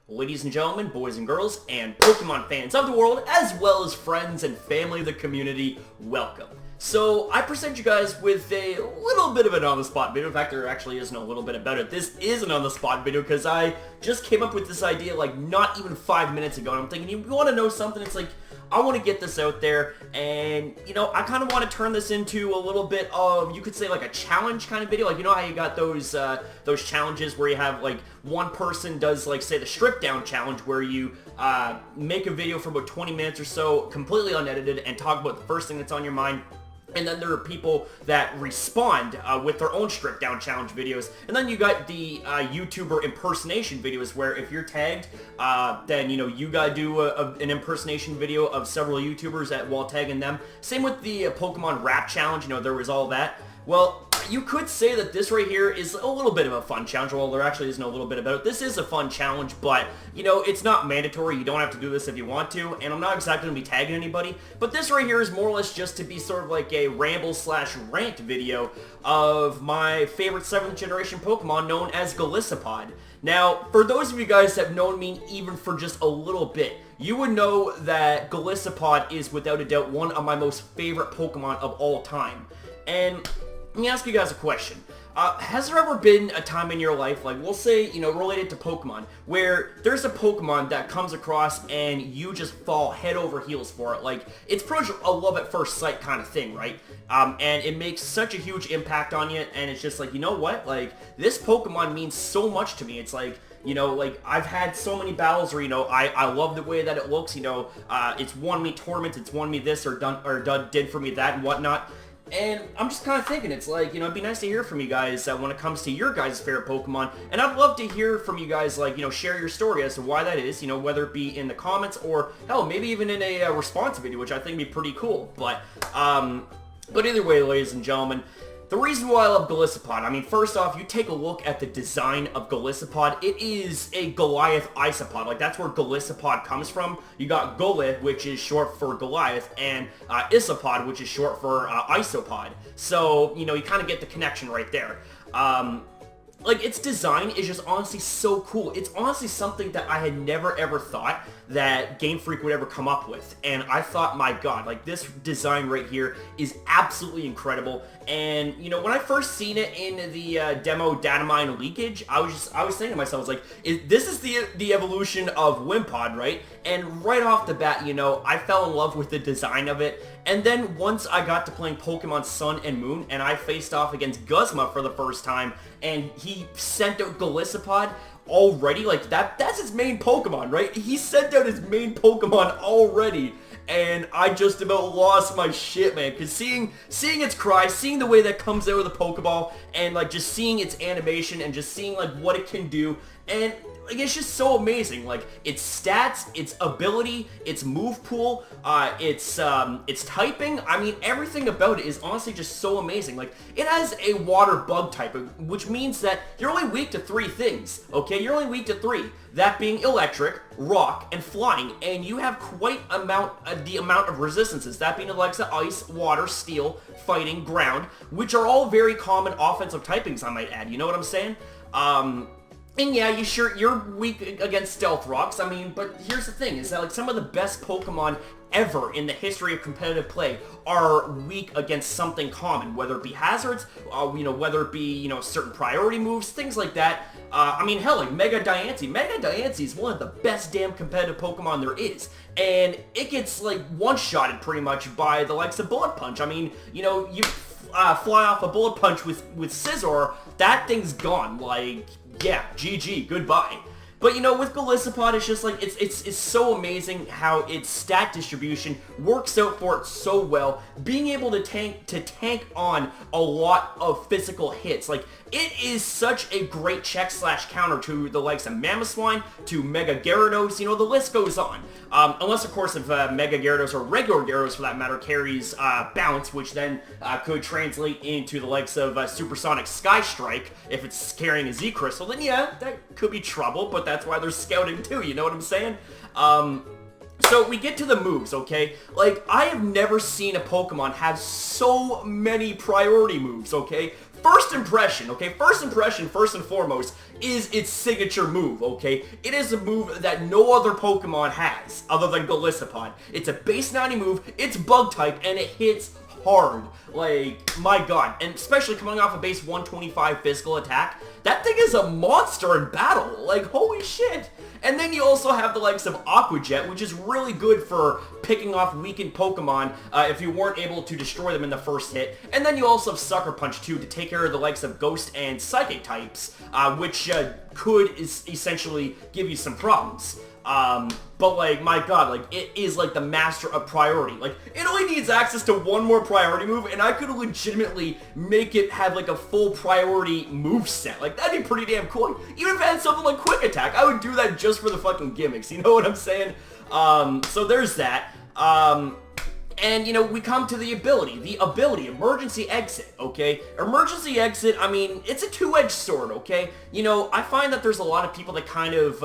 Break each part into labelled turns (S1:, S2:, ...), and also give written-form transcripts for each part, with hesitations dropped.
S1: Ladies and gentlemen, boys and girls, and Pokemon fans of the world, as well as friends and family of the community, welcome. So, I present you guys with a little bit of an on-the-spot video. In fact, there actually isn't a little bit about it. This is an on-the-spot video because I just came up with this idea like not even 5 minutes ago, and I'm thinking, you want to know something? It's like, I want to get this out there, and, you know, I kind of want to turn this into a little bit of, you could say, like a challenge kind of video. Like, you know how you got those challenges where you have, like, one person does, like, say, the strip down challenge, where you make a video for about 20 minutes or so, completely unedited, and talk about the first thing that's on your mind. And then there are people that respond with their own strip down challenge videos. And then you got the YouTuber impersonation videos, where if you're tagged, then, you know, you gotta do an impersonation video of several YouTubers while tagging them. Same with the Pokemon rap challenge, you know, there was all that. Well, you could say that this right here is a little bit of a fun challenge. Well, there actually isn't a little bit about it. This is a fun challenge, but, you know, it's not mandatory. You don't have to do this if you want to, and I'm not exactly going to be tagging anybody, but this right here is more or less just to be sort of like a ramble/rant video of my favorite 7th generation Pokemon known as Golisopod. Now, for those of you guys that have known me even for just a little bit, you would know that Golisopod is without a doubt one of my most favorite Pokemon of all time. And let me ask you guys a question. Has there ever been a time in your life, like, we'll say, you know, related to Pokemon, where there's a Pokemon that comes across and you just fall head over heels for it? Like, it's pretty much a love at first sight kind of thing, right? And it makes such a huge impact on you, and it's just like, you know what? Like, this Pokemon means so much to me. It's like, you know, like, I've had so many battles where, you know, I love the way that it looks, you know, it's won me tournaments, it's won me this, or did for me that and whatnot. And I'm just kind of thinking, it's like, you know, it'd be nice to hear from you guys when it comes to your guys' favorite Pokemon. And I'd love to hear from you guys, like, you know, share your story as to why that is, you know, whether it be in the comments or, hell, maybe even in a response video, which I think would be pretty cool. But either way, ladies and gentlemen, the reason why I love Golisopod, I mean, first off, you take a look at the design of Golisopod. It is a Goliath isopod. Like, that's where Golisopod comes from. You got Golith, which is short for Goliath, and Isopod, which is short for Isopod. So, you know, you kind of get the connection right there. Like, its design is just honestly so cool. It's honestly something that I had never ever thought that Game Freak would ever come up with. And I thought, my god, like, this design right here is absolutely incredible. And, you know, when I first seen it in the demo data mine leakage, I was thinking to myself, I was like, this is the evolution of Wimpod, right? And right off the bat, you know, I fell in love with the design of it. And then once I got to playing Pokemon Sun and Moon, and I faced off against Guzma for the first time, and he sent out Golisopod already, like, that's his main Pokemon, right? He sent out his main Pokemon already, and I just about lost my shit, man, because seeing its cry, seeing the way that comes out of the Pokeball, and, like, just seeing its animation, and just seeing, like, what it can do, and, like, it's just so amazing. Like, its stats, its ability, its move pool, its typing, I mean, everything about it is honestly just so amazing. Like, it has a water bug type, which means that you're only weak to 3 things, okay? You're only weak to 3. That being electric, rock, and flying, and you have quite the amount of resistances, that being the likes of ice, water, steel, fighting, ground, which are all very common offensive typings, I might add, you know what I'm saying? And yeah, you're weak against Stealth Rocks, I mean, but here's the thing, is that, like, some of the best Pokemon ever in the history of competitive play are weak against something common, whether it be hazards, you know, whether it be, you know, certain priority moves, things like that. I mean, hell, like Mega Diancie. Mega Diancie is one of the best damn competitive Pokemon there is, and it gets, like, one-shotted pretty much by the likes of Bullet Punch. I mean, you know, you fly off a Bullet Punch with Scizor, that thing's gone, like, yeah, GG, goodbye. But, you know, with Golisopod, it's just like, it's so amazing how its stat distribution works out for it so well, being able to tank on a lot of physical hits. Like, it is such a great check/counter to the likes of Mamoswine, to Mega Gyarados, you know, the list goes on. Unless, of course, if Mega Gyarados, or regular Gyarados for that matter, carries Bounce, which then could translate into the likes of Supersonic Sky Strike. If it's carrying a Z-Crystal, then yeah, that could be trouble, but that's why they're scouting too, you know what I'm saying? So we get to the moves, okay? Like, I have never seen a Pokemon have so many priority moves, okay? first impression, okay? First impression, first and foremost, is its signature move, okay? It is a move that no other Pokemon has, other than Golisopod. It's a base 90 move, it's bug type, and it hits hard. Like, my god. And especially coming off a base 125 physical attack, that thing is a monster in battle. Like, holy shit. And then you also have the likes of Aqua Jet, which is really good for picking off weakened Pokemon if you weren't able to destroy them in the first hit. And then you also have Sucker Punch, too, to take care of the likes of Ghost and Psychic types, which could essentially give you some problems. But like, my god, like, it is like the master of priority. Like, it only needs access to one more priority move, and I could legitimately make it have like a full priority move set. Like, that'd be pretty damn cool. Even if it had something like Quick Attack, I would do that just for the fucking gimmicks, you know what I'm saying? So there's that. And, you know, we come to the ability, Emergency Exit, okay? Emergency Exit, I mean, it's a two-edged sword, okay? You know, I find that there's a lot of people that kind of,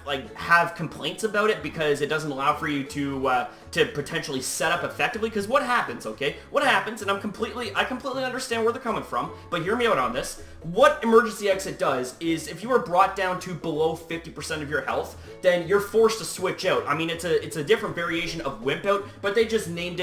S1: like, have complaints about it because it doesn't allow for you to potentially set up effectively, because what happens, okay? What happens, and I completely understand where they're coming from, but hear me out on this. What Emergency Exit does is, if you are brought down to below 50% of your health, then you're forced to switch out. I mean, it's a different variation of Wimp Out, but they just renamed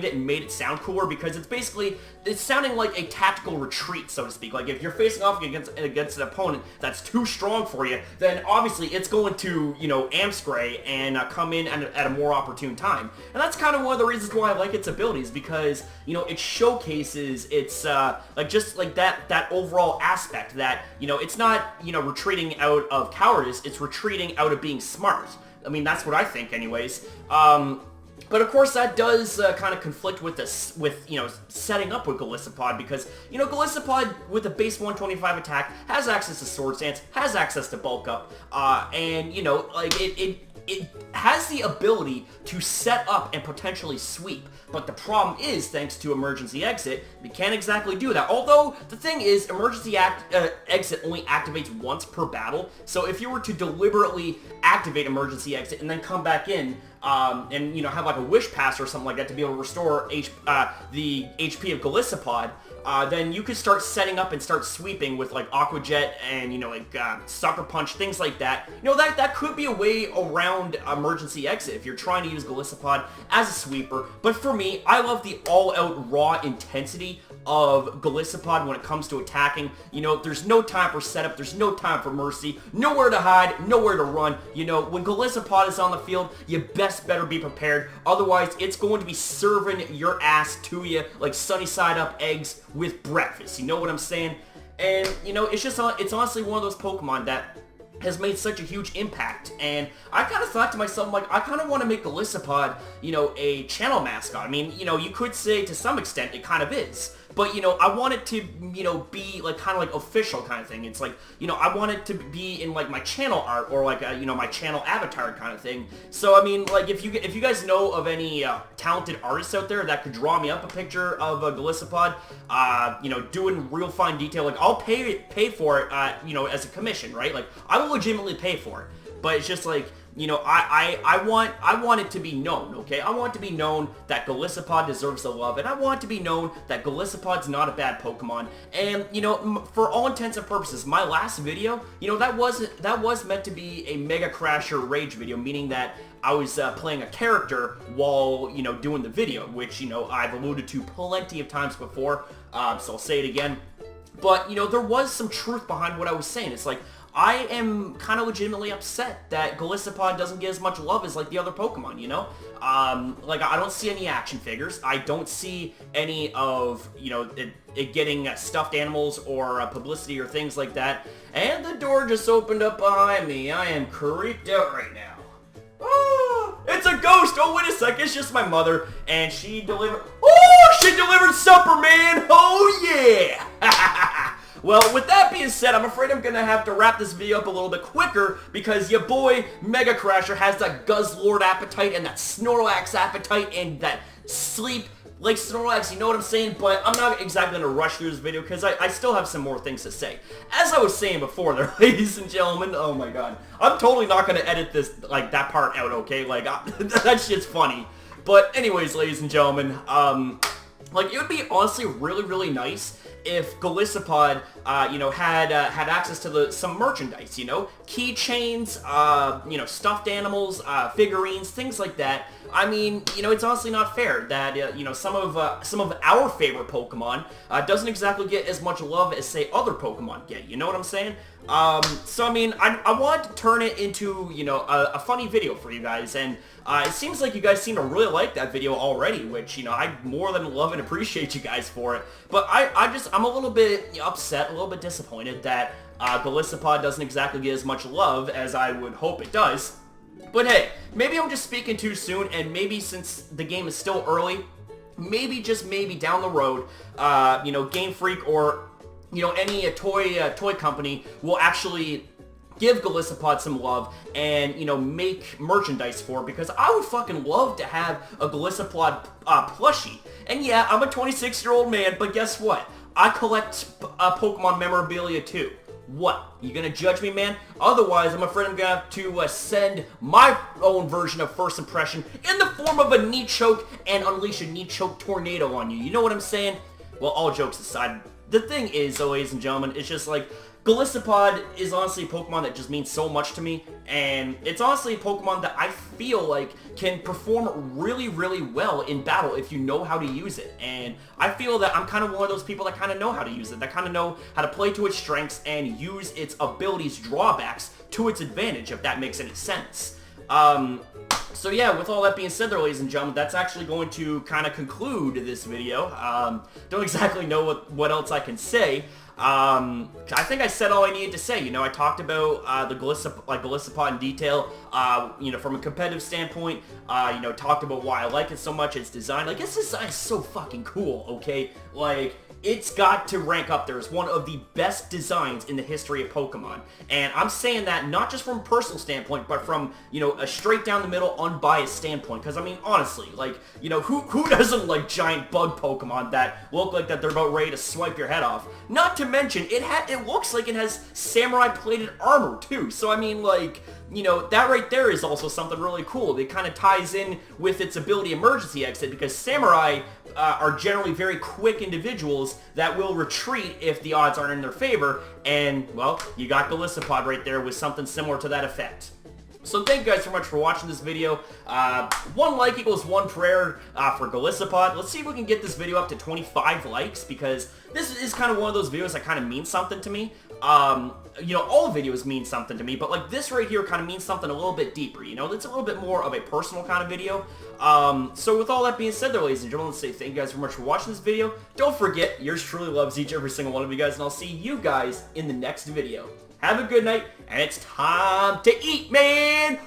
S1: it and made it sound cooler, because it's sounding like a tactical retreat, so to speak. Like, if you're facing off against an opponent that's too strong for you, then obviously it's going to, you know, Amscray and come in at a more opportune time. And that's kind of one of the reasons why I like its abilities, because, you know, it showcases its, like, just like that overall aspect that, you know, it's not, you know, retreating out of cowardice, it's retreating out of being smart. I mean, that's what I think anyways. But of course that does kind of conflict with this, you know, setting up with Golisopod, because, you know, Golisopod with a base 125 attack has access to Sword Stance, has access to Bulk Up, and, you know, like, it has the ability to set up and potentially sweep. But the problem is, thanks to Emergency Exit, we can't exactly do that. Although, the thing is, Emergency Exit only activates once per battle. So if you were to deliberately activate Emergency Exit and then come back in, and, you know, have like a Wish Pass or something like that to be able to restore the HP of Golisopod, then you could start setting up and start sweeping with like Aqua Jet and, you know, like Sucker Punch, things like that. You know, that could be a way around Emergency Exit if you're trying to use Golisopod as a sweeper. But for me, I love the all-out raw intensity of Golisopod when it comes to attacking. You know, there's no time for setup, there's no time for mercy, nowhere to hide, nowhere to run. You know, when Golisopod is on the field, you best better be prepared. Otherwise, it's going to be serving your ass to you like sunny side up eggs with breakfast. You know what I'm saying? And, you know, it's honestly one of those Pokemon that has made such a huge impact, and I kind of thought to myself, like, I kind of want to make Golisopod, you know, a channel mascot. I mean, you know, you could say to some extent it kind of is, but, you know, I want it to, you know, be, like, kind of like official kind of thing. It's like, you know, I want it to be in, like, my channel art, or, like, you know, my channel avatar kind of thing. So, I mean, like, if you guys know of any talented artists out there that could draw me up a picture of a Golisopod, you know, doing real fine detail, like, I'll pay for it, you know, as a commission, right? Like, I will legitimately pay for it. But it's just like, you know, I want it to be known, okay? I want it to be known that Golisopod deserves the love, and I want it to be known that Golisopod's not a bad Pokemon. And, you know, for all intents and purposes, my last video, you know, that was meant to be a Mega Crasher Rage video, meaning that I was playing a character while, you know, doing the video, which, you know, I've alluded to plenty of times before, so I'll say it again. But, you know, there was some truth behind what I was saying. It's like, I am kind of legitimately upset that Golisopod doesn't get as much love as, like, the other Pokemon, you know? Like, I don't see any action figures. I don't see any of, you know, it getting stuffed animals or publicity or things like that. And the door just opened up behind me. I am creeped out right now. Oh, it's a ghost! Oh, wait a sec, it's just my mother. And she delivered... Oh, she delivered supper, man! Oh, yeah! Well, with that being said, I'm afraid I'm going to have to wrap this video up a little bit quicker, because your boy Mega Crasher has that Guzzlord appetite and that Snorlax appetite and that sleep like Snorlax, you know what I'm saying? But I'm not exactly going to rush through this video, because I still have some more things to say. As I was saying before there, ladies and gentlemen, oh my god, I'm totally not going to edit this, like, that part out, okay? Like, that shit's funny. But anyways, ladies and gentlemen, like, it would be honestly really, really nice if Golisopod, you know, had access to some merchandise, you know, keychains, you know, stuffed animals, figurines, things like that. I mean, you know, it's honestly not fair that, you know, some of our favorite Pokemon doesn't exactly get as much love as, say, other Pokemon get. You know what I'm saying? So, I mean, I wanted to turn it into, you know, a funny video for you guys, and it seems like you guys seem to really like that video already, which, you know, I more than love and appreciate you guys for it. But I'm a little bit upset, a little bit disappointed that Golisopod doesn't exactly get as much love as I would hope it does. But hey, maybe I'm just speaking too soon, and maybe since the game is still early, maybe, just maybe, down the road, you know, Game Freak or, you know, any toy company will actually give Golisopod some love and, you know, make merchandise for it, because I would fucking love to have a Golisopod plushie. And yeah, I'm a 26-year-old man, but guess what? I collect Pokemon memorabilia too. What? You gonna judge me, man? Otherwise, I'm afraid I'm gonna have to send my own version of First Impression in the form of a Nichoke and unleash a Nichoke tornado on you. You know what I'm saying? Well, all jokes aside, the thing is, ladies and gentlemen, it's just like, Golisopod is honestly a Pokemon that just means so much to me, and it's honestly a Pokemon that I feel like can perform really, really well in battle if you know how to use it. And I feel that I'm kind of one of those people that kind of know how to use it, that kind of know how to play to its strengths and use its abilities' drawbacks to its advantage, if that makes any sense. So yeah, with all that being said there, ladies and gentlemen, that's actually going to kind of conclude this video. Don't exactly know what else I can say. I think I said all I needed to say. You know, I talked about the Golisopod in detail, you know, from a competitive standpoint. You know, talked about why I like it so much, its design. Like, its design is so fucking cool, okay? Like, it's got to rank up there as one of the best designs in the history of Pokemon. And I'm saying that not just from a personal standpoint, but from, you know, a straight down the middle, unbiased standpoint. Because, I mean, honestly, like, you know, who doesn't like giant bug Pokemon that look like that they're about ready to swipe your head off? Not to mention, it looks like it has samurai-plated armor, too. So, I mean, like, you know, that right there is also something really cool. It kind of ties in with its ability emergency exit, because samurai are generally very quick individuals that will retreat if the odds aren't in their favor, and, well, you got Golisopod right there with something similar to that effect. So thank you guys so much for watching this video. One like equals one prayer for Golisopod. Let's see if we can get this video up to 25 likes, because this is kind of one of those videos that kind of means something to me. You know, all videos mean something to me, but like this right here kind of means something a little bit deeper, you know? It's a little bit more of a personal kind of video. So with all that being said there, ladies and gentlemen, let's say thank you guys very much for watching this video. Don't forget, yours truly loves each every single one of you guys, and I'll see you guys in the next video. Have a good night, and it's time to eat, man!